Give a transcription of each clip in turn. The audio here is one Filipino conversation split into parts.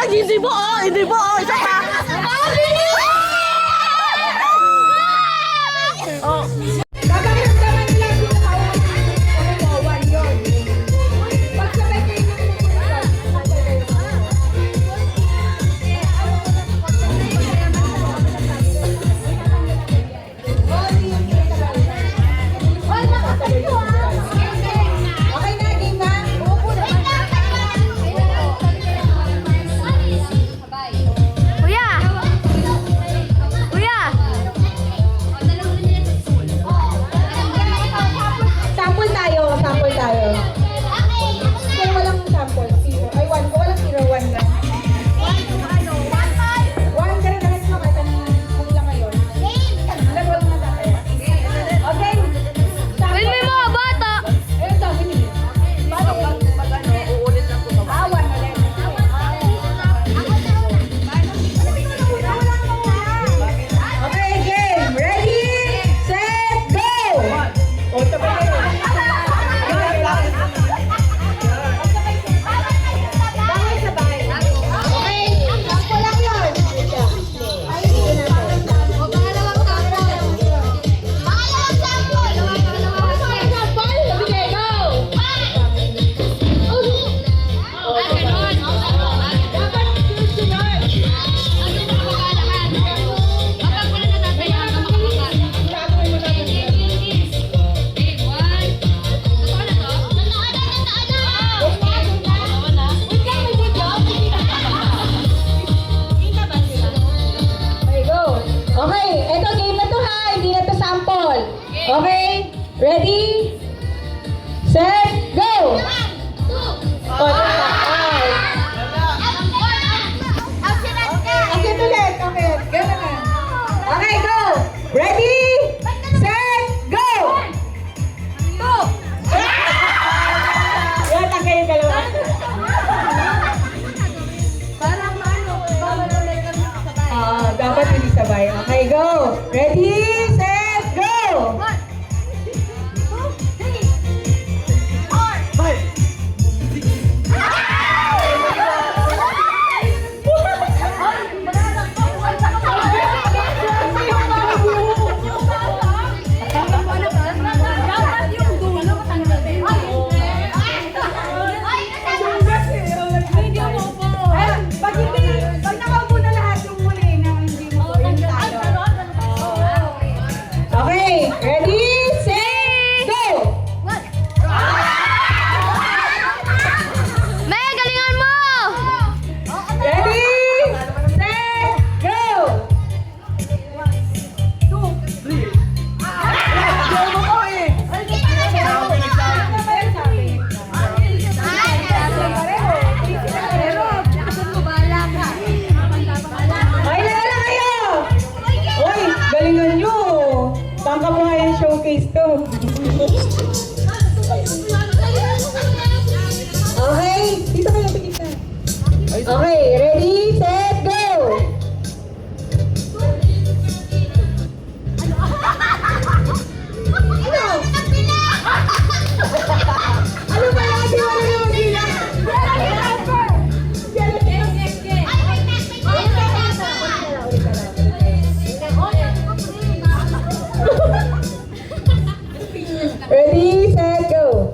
Hindi mo, hindi mo, isa pa. Oh. Gagawin nila yung pinaka-1 yun. Pagsabay kayo ng okay na, game na? Kuya! Kuya! Sample tayo, sample tayo. Kaya walang sample, zero. Ay, 1 ko, walang 0, 1 lang. 1 ka rin lahat mo, kahit anong lang ngayon. Alam mo na tayo. Okay. Uy, may mga bata! Ayun, sabi niyo. Uulit lang po. 1 ulit. Okay, game. Ready, set, go! O, sabay kayo. Sabay-sabay. Okay, sample lang yun. Ay, hindi na to. Pangalawang sample! Pangalawang sample! Sige, go! Dapat susunod. Gagawin mo na. Okay, go. Okay, eto game na to ha, hindi na to sample. Okay, ready, set, go! O, okay. Okay, ulit. Okay, gano'n na. Okay, go! Ready, set, go! Yan, ang kayo dalawa. Dapat hindi sabay. Okay, go! Ready, set, go! Pag nakaupo na lahat yung muli na hindi mo yun tayo. Okay, ready, set, go! May, galingan mo! Ready, set, go! Ay, lala kayo! Uy, galingan nyo! Pangkabuhayan showcase to. Okay, dito kayo, dito. Okay, ready, set, go! Ano ba yan? Di ba na yung bilang? Ready, set, go!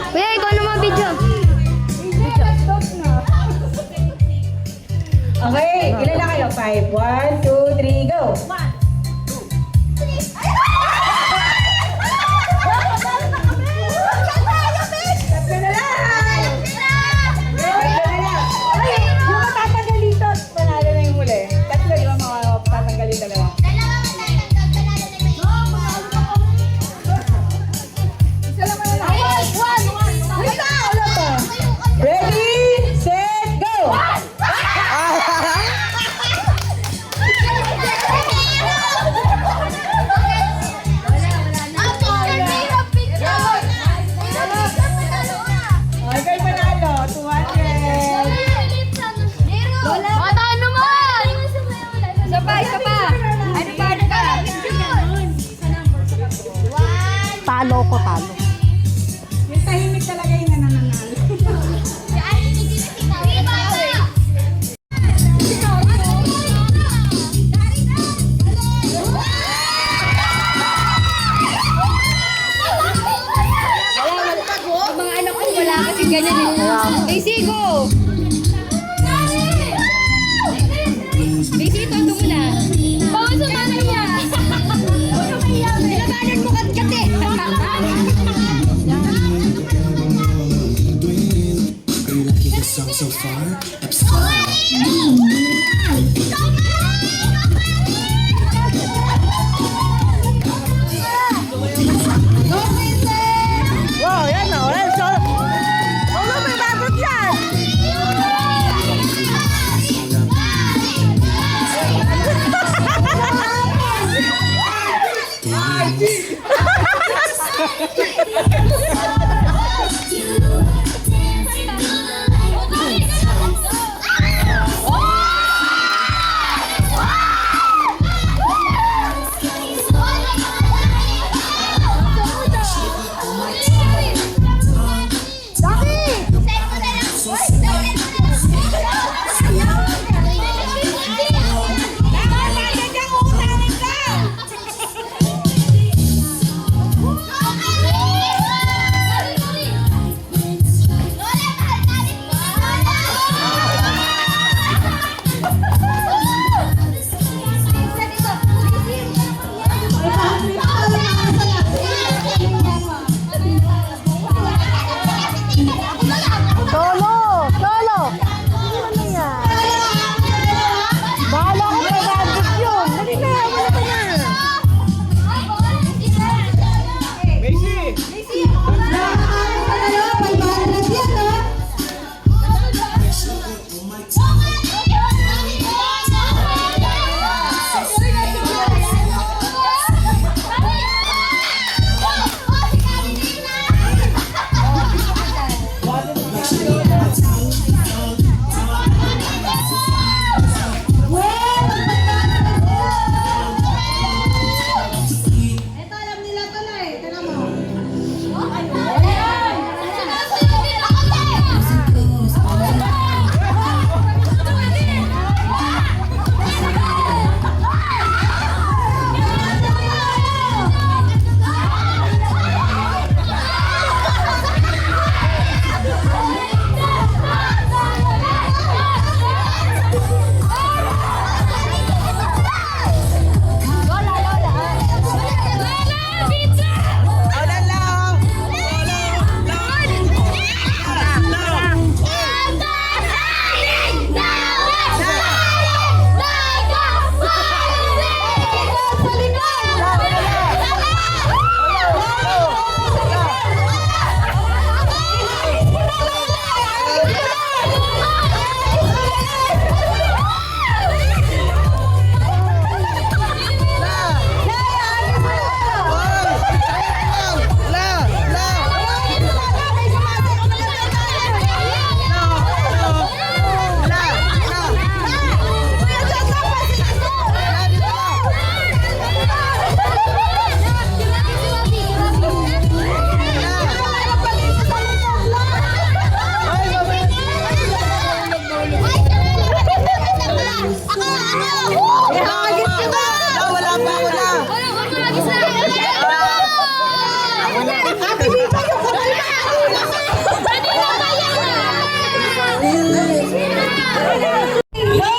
Kuya, ikaw naman video. Okay, ilan na kayo? 5. 1, 2, 3, go! ganyan eh. Daisy, go! Daisy, tonto mo na. Baka sumama niya. Nilabanan mo kat-kat eh. Song so far. Wow, yan o. Ano, may bagot yan. Solo! Solo! Ano yan? Bahala ko may bagot yun. Dali na, wala ka na. Go!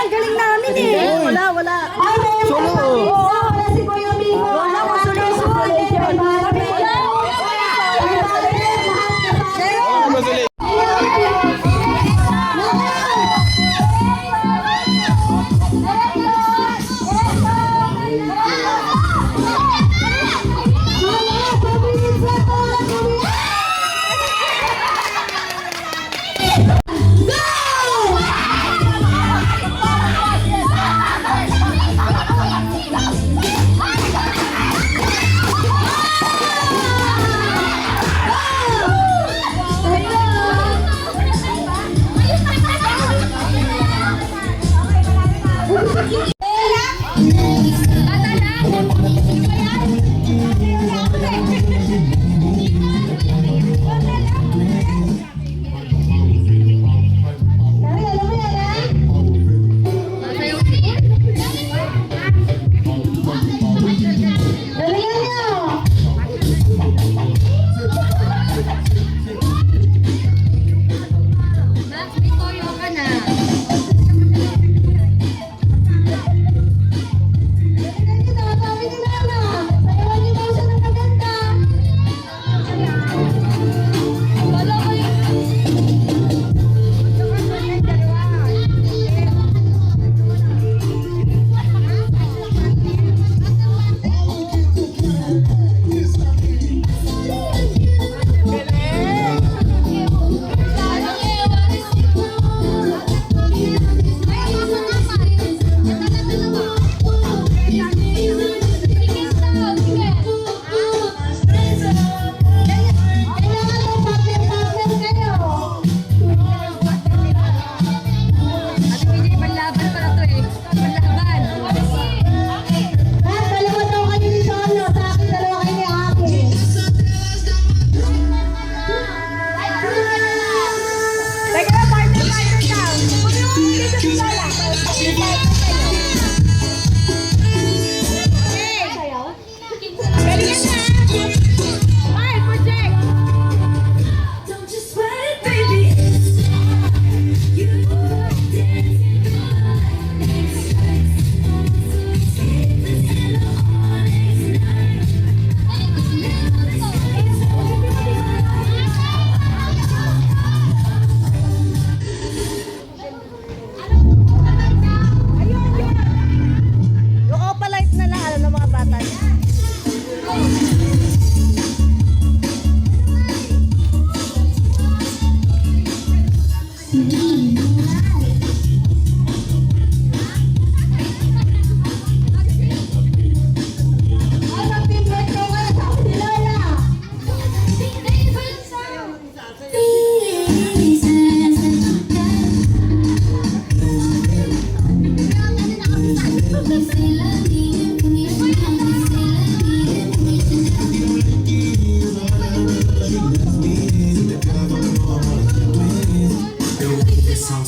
ang galing namin eh. Wala. Solo. Wala si Kuya Mimo. Wala ko solution.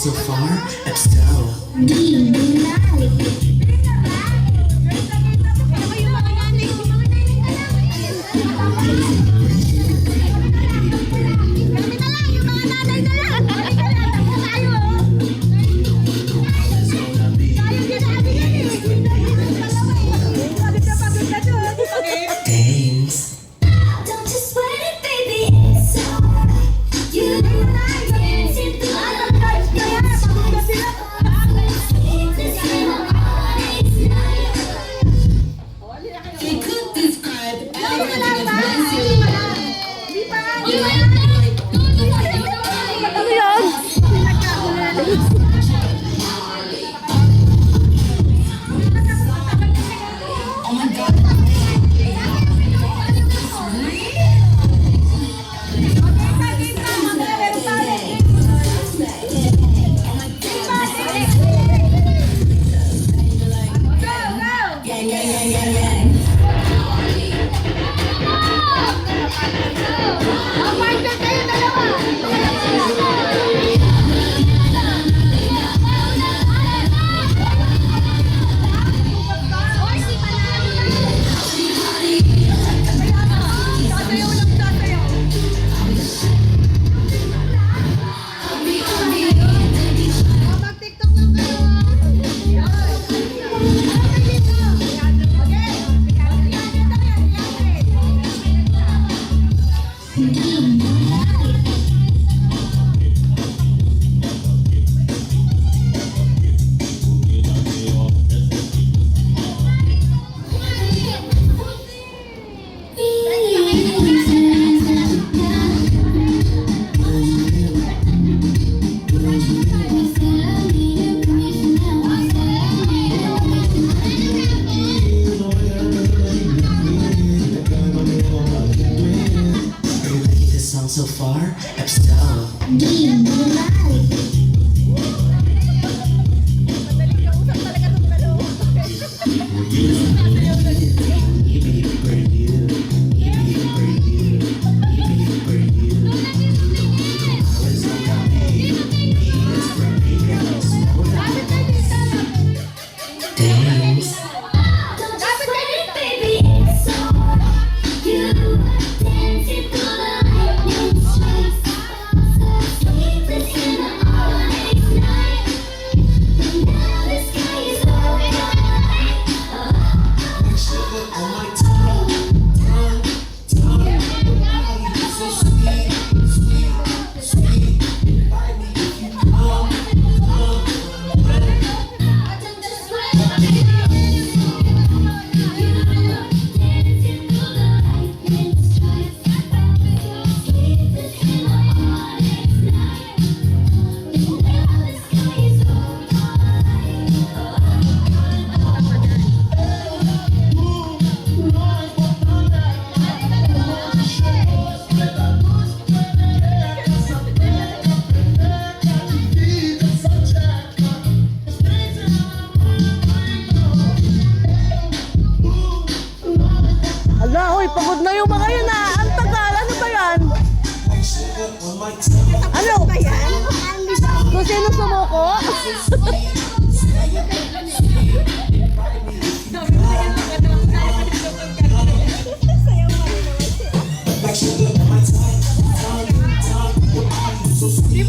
So far, Estelle. Thanks. Don't you sweat it, baby. It's alright. You know I can't seem to di moonlight. Dance. Don't just sweat it, baby, it's on. You dancing through the lightning strikes. Sleepless in the all-night night. Now the sky is Sugar on my tongue, so sweet, sweet, sweet. Invite me if you come. Don't just sweat it, baby, it's on. You dancing through the lightning strikes. Sleepless in the all-night night. Now the sky is Ala, hoy, pagod na yung mga yun ah. Ang tagal, ano ba yan? Sugar on my tongue. Ano ba yan? Kung sino sumuko? Like sugar on my tongue, tongue, tongue. Your body is so sweet.